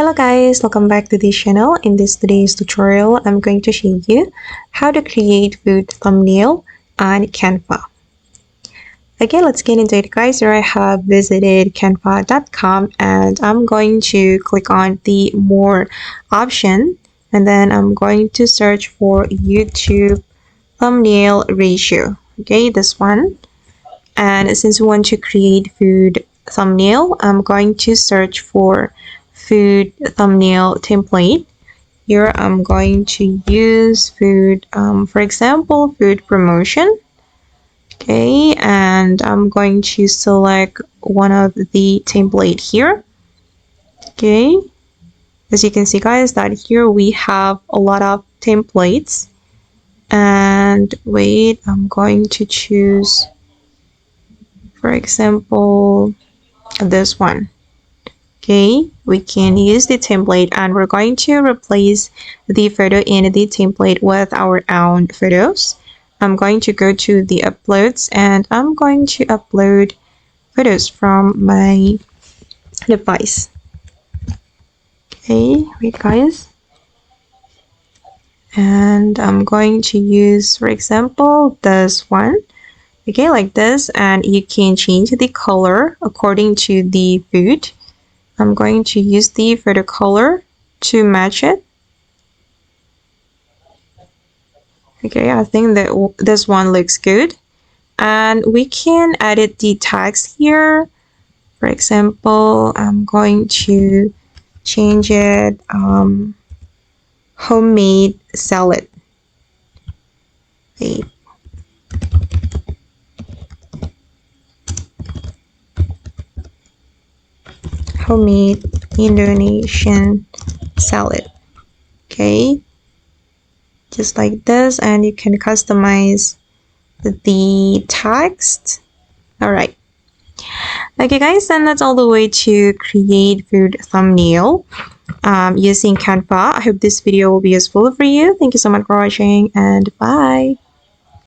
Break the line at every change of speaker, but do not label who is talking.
Hello guys, welcome back to this channel. In today's tutorial, I'm going to show you how to create food thumbnail on Canva. Okay, let's get into it guys. Here I have visited canva.com and I'm going to click on the more option and then I'm going to search for YouTube thumbnail ratio. Okay, this one. And since we want to create food thumbnail, I'm going to search for food thumbnail template. Here I'm going to use food, for example, food promotion. Okay, and I'm going to select one of the template here. Okay, as you can see guys, that here we have a lot of templates. And wait, I'm going to choose, for example, this one. Okay, we can use the template and we're going to replace the photo in the template with our own photos. I'm going to go to the uploads and I'm going to upload photos from my device. Okay, wait guys. And I'm going to use, for example, this one. Okay, like this, and you can change the color according to the food. I'm going to use the photo color to match it. Okay, I think that this one looks good. And we can edit the text here. For example, I'm going to change it homemade salad. Wait. Homemade Indonesian salad. Okay, just like this, and you can customize the text. All right. Okay guys, and that's all the way to create food thumbnail using Canva. I hope this video will be useful for you. Thank you so much for watching and bye.